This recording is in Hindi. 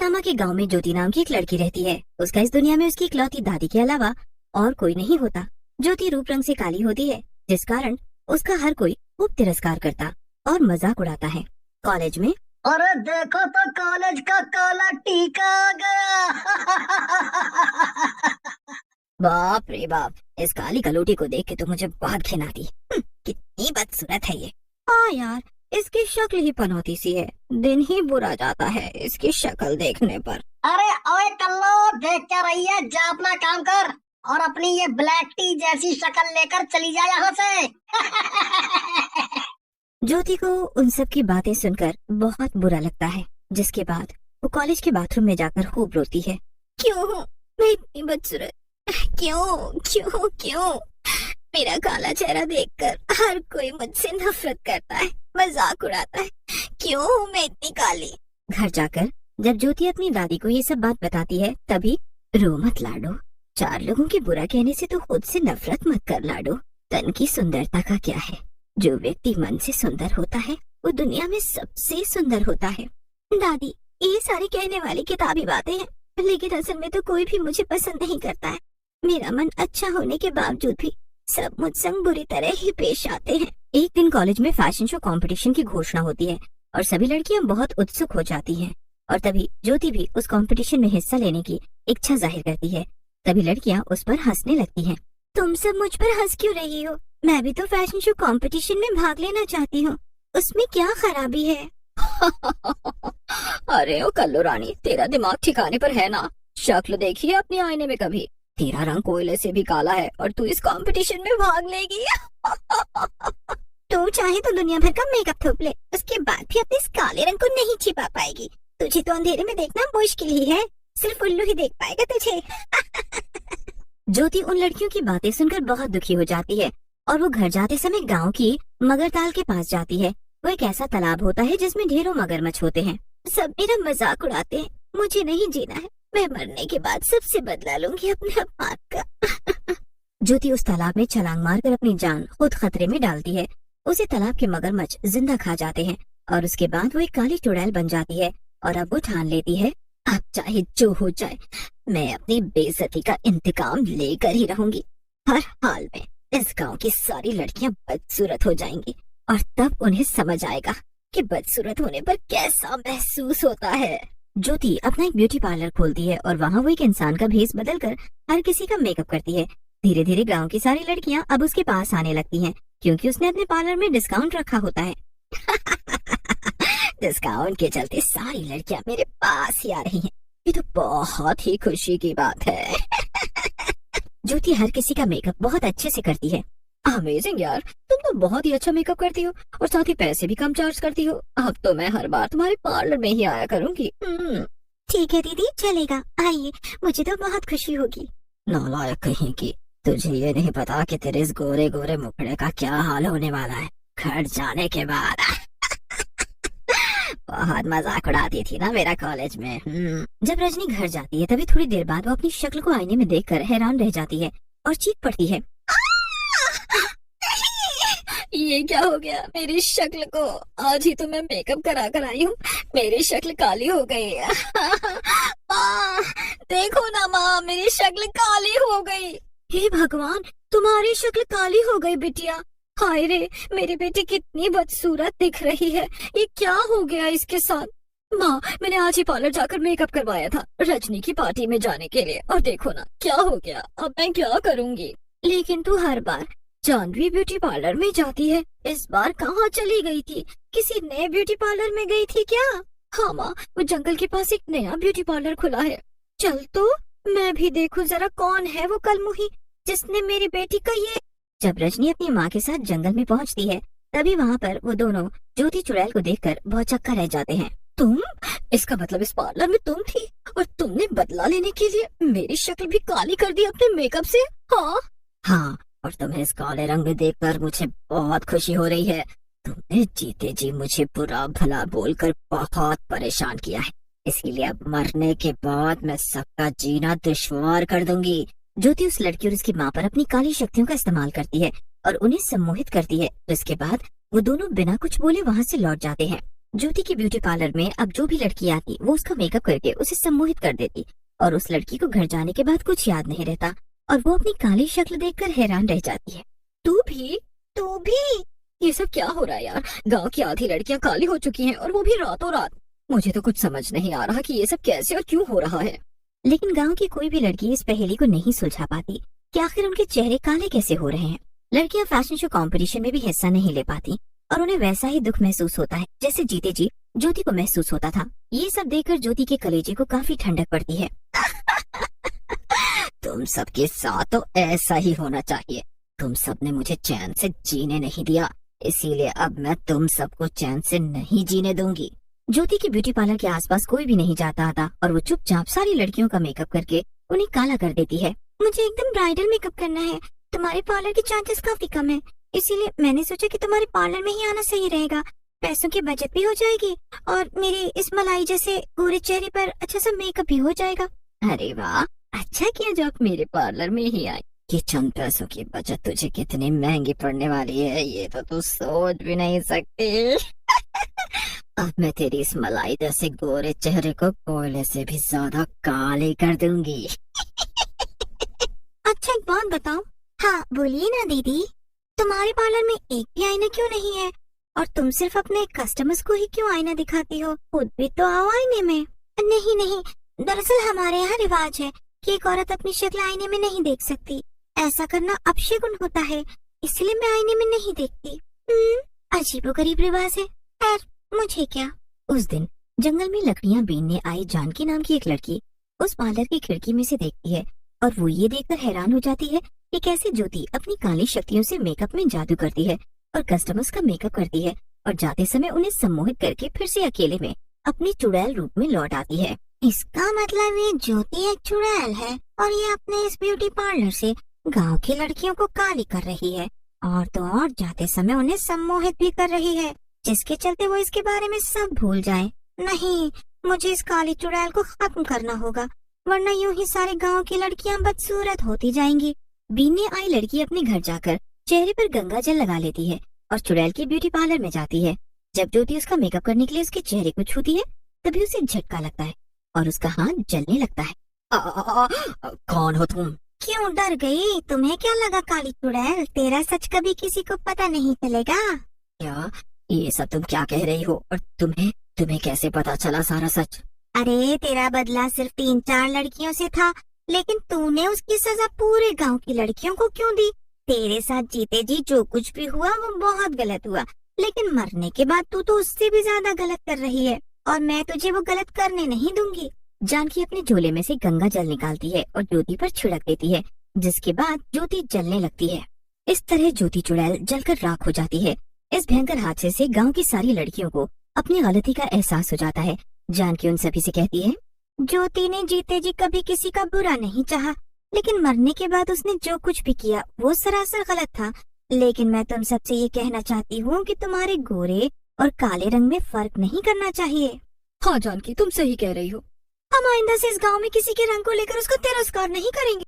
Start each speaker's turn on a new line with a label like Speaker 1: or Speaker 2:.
Speaker 1: नामा के गांव में ज्योति नाम की एक लड़की रहती है। उसका इस दुनिया में उसकी इकलौती दादी के अलावा और कोई नहीं होता। ज्योति रूप रंग से काली होती है, जिस कारण उसका हर कोई खूब तिरस्कार करता और मजाक उड़ाता है। कॉलेज में
Speaker 2: अरे देखो तो कॉलेज का काला टीका आ गया।
Speaker 1: बाप रे बाप, इस काली कलोटी को देख के तो मुझे बहुत घिन आती। कितनी बदसूरत है ये। हाँ यार, इसकी शक्ल ही पनौती सी है। दिन ही बुरा जाता है इसकी शक्ल देखने पर।
Speaker 2: अरे ओए कल्लो, देख क्या रही है, जा अपना काम कर और अपनी ये ब्लैक टी जैसी शक्ल लेकर चली जा यहाँ से।
Speaker 1: ज्योति को उन सब की बातें सुनकर बहुत बुरा लगता है, जिसके बाद वो कॉलेज के बाथरूम में जाकर खूब रोती है। क्यों मैं इतनी बदसूरत, क्यों क्यों क्यों? मेरा काला चेहरा देखकर हर कोई मुझसे नफरत करता है, मजाक उड़ाता है। क्यों हूँ मैं इतनी काली? घर जाकर जब ज्योति अपनी दादी को ये सब बात बताती है, तभी रो मत लाडो, 4 लोगों के बुरा कहने से तो खुद से नफरत मत कर लाडो। तन की सुंदरता का क्या है, जो व्यक्ति मन से सुंदर होता है वो दुनिया में सबसे सुंदर होता है। दादी, ये सारी कहने वाली किताबी बातें हैं, लेकिन असल में तो कोई भी मुझे पसंद नहीं करता है। मेरा मन अच्छा होने के बावजूद भी सब मुझ संग बुरी तरह ही पेश आते हैं। एक दिन कॉलेज में फैशन शो कंपटीशन की घोषणा होती है और सभी लड़कियां बहुत उत्सुक हो जाती हैं। और तभी ज्योति भी उस कंपटीशन में हिस्सा लेने की इच्छा जाहिर करती है। तभी लड़कियां उस पर हंसने लगती हैं। तुम सब मुझ पर हंस क्यों रही हो? मैं भी तो फैशन शो कंपटीशन में भाग लेना चाहती हूँ, उसमें क्या खराबी है? अरे ओ कल्लू रानी, तेरा दिमाग ठिकाने पर है ना? शक्ल देखी है अपने आईने में कभी? तेरा रंग कोयले से भी काला है और तू इस कंपटीशन में भाग लेगी। तू चाहे तो दुनिया भर का मेकअप थोप ले, उसके बाद भी अपने इस काले रंग को नहीं छिपा पाएगी। तुझे तो अंधेरे में देखना मुश्किल ही है, सिर्फ उल्लू ही देख पाएगा तुझे। ज्योति उन लड़कियों की बातें सुनकर बहुत दुखी हो जाती है और वो घर जाते समय गांव की मगरताल के पास जाती है। वो एक ऐसा तालाब होता है जिसमें ढेरों मगरमच्छ होते हैं। सब मेरा मजाक उड़ाते हैं, मुझे नहीं जीना है, मैं मरने के बाद सबसे बदला लूंगी अपने आप का। ज्योति उस तालाब में छलांग मारकर अपनी जान खुद खतरे में डालती है। उसे तालाब के मगरमच्छ जिंदा खा जाते हैं और उसके बाद वो एक काली चुड़ैल बन जाती है। और अब वो ठान लेती है, अब चाहे जो हो जाए, मैं अपनी बेइज्जती का इंतकाम लेकर ही रहूंगी। हर हाल में इस गांव की सारी लड़कियां बदसूरत हो जाएंगी और तब उन्हें समझ आएगा कि बदसूरत होने पर कैसा महसूस होता है। ज्योति अपना एक ब्यूटी पार्लर खोलती है और वहाँ वो एक इंसान का भेस बदलकर हर किसी का मेकअप करती है। धीरे धीरे गांव की सारी लड़कियां अब उसके पास आने लगती हैं, क्योंकि उसने अपने पार्लर में डिस्काउंट रखा होता है। डिस्काउंट के चलते सारी लड़कियां मेरे पास ही आ रही हैं। ये तो बहुत ही खुशी की बात है। ज्योति हर किसी का मेकअप बहुत अच्छे से करती है। अमेजिंग यार, तुम तो बहुत ही अच्छा मेकअप करती हो और साथ ही पैसे भी कम चार्ज करती हो। अब तो मैं हर बार तुम्हारे पार्लर में ही आया करूंगी। ठीक है दीदी, चलेगा, आइए, मुझे तो बहुत खुशी होगी। नालायक कहीं की, तुझे ये नहीं पता कि तेरे इस गोरे गोरे मुखड़े का क्या हाल होने वाला है घर जाने के बाद। बहुत मजाक उड़ाती थी ना मेरा कॉलेज में। जब रजनी घर जाती है तभी थोड़ी देर बाद वो अपनी शक्ल को आईने में देखकर हैरान रह जाती है और चीख पड़ती है। ये क्या हो गया मेरी शक्ल को? आज ही तो मैं मेकअप करा कर आई हूँ, मेरी शक्ल काली हो गई है। देखो ना माँ, मेरी शक्ल काली हो गई। हे भगवान, तुम्हारी शक्ल काली हो गई बिटिया। हाय रे, मेरी बेटी कितनी बदसूरत दिख रही है, ये क्या हो गया इसके साथ? माँ, मैंने आज ही पार्लर जाकर मेकअप करवाया था रजनी की पार्टी में जाने के लिए, और देखो ना क्या हो गया। अब मैं क्या करूँगी? लेकिन तू हर बार जानवी ब्यूटी पार्लर में जाती है, इस बार कहाँ चली गई थी? किसी नए ब्यूटी पार्लर में गई थी क्या? हाँ माँ, वो जंगल के पास एक नया ब्यूटी पार्लर खुला है, चल तो मैं भी देखूं जरा कौन है वो कलमुही जिसने मेरी बेटी का ये। जब रजनी अपनी माँ के साथ जंगल में पहुँचती है तभी वहाँ पर वो दोनों ज्योति चुड़ैल को देखकर बहुत चक्का रह जाते हैं। तुम, इसका मतलब इस पार्लर में तुम थी और तुमने बदला लेने के लिए मेरी शक्ल भी काली कर दी अपने मेकअप से? हाँ, और तुम्हें इस काले रंग में देखकर मुझे बहुत खुशी हो रही है। तुमने जीते जी मुझे बुरा भला बोलकर बहुत परेशान किया है, इसीलिए अब मरने के बाद मैं सबका जीना दुश्वार कर दूंगी। ज्योति उस लड़की और उसकी माँ पर अपनी काली शक्तियों का इस्तेमाल करती है और उन्हें सम्मोहित करती है। इसके बाद वो दोनों बिना कुछ बोले वहाँ से लौट जाते हैं। ज्योति के ब्यूटी पार्लर में अब जो भी लड़की आती वो उसका मेकअप करके उसे सम्मोहित कर देती और उस लड़की को घर जाने के बाद कुछ याद नहीं रहता और वो अपनी काली शक्ल देखकर हैरान रह जाती है। तू भी ये सब क्या हो रहा है यार? गांव की आधी लड़कियां काली हो चुकी हैं और वो भी रातों रात। मुझे तो कुछ समझ नहीं आ रहा कि ये सब कैसे और क्यों हो रहा है। लेकिन गांव की कोई भी लड़की इस पहेली को नहीं सुलझा पाती कि आखिर उनके चेहरे काले कैसे हो रहे हैं। लड़कियां फैशन शो कंपटीशन में भी हिस्सा नहीं ले पाती और उन्हें वैसा ही दुख महसूस होता है जैसे जीते जी ज्योति को महसूस होता था। ये सब देखकर ज्योति के कलेजे को काफी ठंडक पड़ती है। तुम सबके साथ तो ऐसा ही होना चाहिए। तुम सबने मुझे चैन से जीने नहीं दिया, इसीलिए अब मैं तुम सबको चैन से नहीं जीने दूंगी। ज्योति के ब्यूटी पार्लर के आसपास कोई भी नहीं जाता आता और वो चुपचाप सारी लड़कियों का मेकअप करके उन्हें काला कर देती है। मुझे एकदम ब्राइडल मेकअप करना है। तुम्हारे पार्लर के चार्जेस काफी कम है, इसीलिए मैंने सोचा कि तुम्हारे पार्लर में ही आना सही रहेगा। पैसों की बचत भी हो जाएगी और मेरे इस मलाई जैसे गोरे चेहरे पर अच्छा सा मेकअप भी हो जाएगा। अरे वाह, अच्छा किया जो आप मेरे पार्लर में ही आई। ये चंद पैसों की बचत तुझे कितनी महंगी पड़ने वाली है ये तो तू सोच भी नहीं सकती। अब मैं तेरी इस मलाई जैसे गोरे चेहरे को कोयले से भी ज्यादा काले कर दूंगी। अच्छा एक बात बताओ। हाँ बोलिए ना दीदी, तुम्हारे पार्लर में एक भी आईना क्यों नहीं है और तुम सिर्फ अपने कस्टमर्स को ही क्यों आईना दिखाती हो? खुद भी तो आओ आईने में। नहीं, दरअसल हमारे यहाँ रिवाज है कि एक औरत अपनी शक्ल आईने में नहीं देख सकती। ऐसा करना अपशगुन होता है, इसलिए मैं आईने में नहीं देखती। अजीबोगरीब रिवाज है। खैर मुझे क्या। उस दिन जंगल में लकड़ियां बीनने आई जानकी नाम की एक लड़की उस पार्लर की खिड़की में से देखती है और वो ये देखकर हैरान हो जाती है कि कैसे ज्योति अपनी काली शक्तियों से मेकअप में जादू करती है और कस्टमर्स का मेकअप करती है और जाते समय उन्हें सम्मोहित करके फिर से अकेले में अपने चुड़ैल रूप में लौट आती है। इसका मतलब ये ज्योति एक चुड़ैल है और ये अपने इस ब्यूटी पार्लर से गांव की लड़कियों को काली कर रही है और तो और जाते समय उन्हें सम्मोहित भी कर रही है, जिसके चलते वो इसके बारे में सब भूल जाए। नहीं, मुझे इस काली चुड़ैल को खत्म करना होगा, वरना यूं ही सारे गांव की लड़कियां बदसूरत होती जाएंगी। बीनने आई लड़की अपने घर जाकर चेहरे पर गंगा जल लगा लेती है और चुड़ैल के ब्यूटी पार्लर में जाती है। जब ज्योति उसका मेकअप करने के लिए उसके चेहरे को छूती है तभी उसे झटका लगता है और उसका हाथ जलने लगता है। कौन हो तुम? क्यों डर गई? तुम्हें क्या लगा काली चुड़ैल, तेरा सच कभी किसी को पता नहीं चलेगा। क्या ये सब तुम क्या कह रही हो और तुम्हें कैसे पता चला सारा सच? अरे तेरा बदला सिर्फ 3-4 लड़कियों से था, लेकिन तूने उसकी सजा पूरे गांव की लड़कियों को क्यों दी? तेरे साथ जीते जी जो कुछ भी हुआ वो बहुत गलत हुआ, लेकिन मरने के बाद तू तो उससे भी ज्यादा गलत कर रही है और मैं तुझे वो गलत करने नहीं दूंगी। जानकी अपने झोले में से गंगा जल निकालती है और ज्योति पर छिड़क देती है, जिसके बाद ज्योति जलने लगती है। इस तरह ज्योति चुड़ैल जलकर राख हो जाती है। इस भयंकर हादसे से गांव की सारी लड़कियों को अपनी गलती का एहसास हो जाता है। जानकी उन सभी से कहती है, ज्योति ने जीते जी कभी किसी का बुरा नहीं चाहा, लेकिन मरने के बाद उसने जो कुछ भी किया वो सरासर गलत था। लेकिन मैं तुम सबसे ये कहना चाहती हूँ कि तुम्हारे गोरे और काले रंग में फर्क नहीं करना चाहिए। हाँ जानकी, तुम सही कह रही हो। हम आइंदा से इस गांव में किसी के रंग को लेकर उसका तिरस्कार नहीं करेंगे।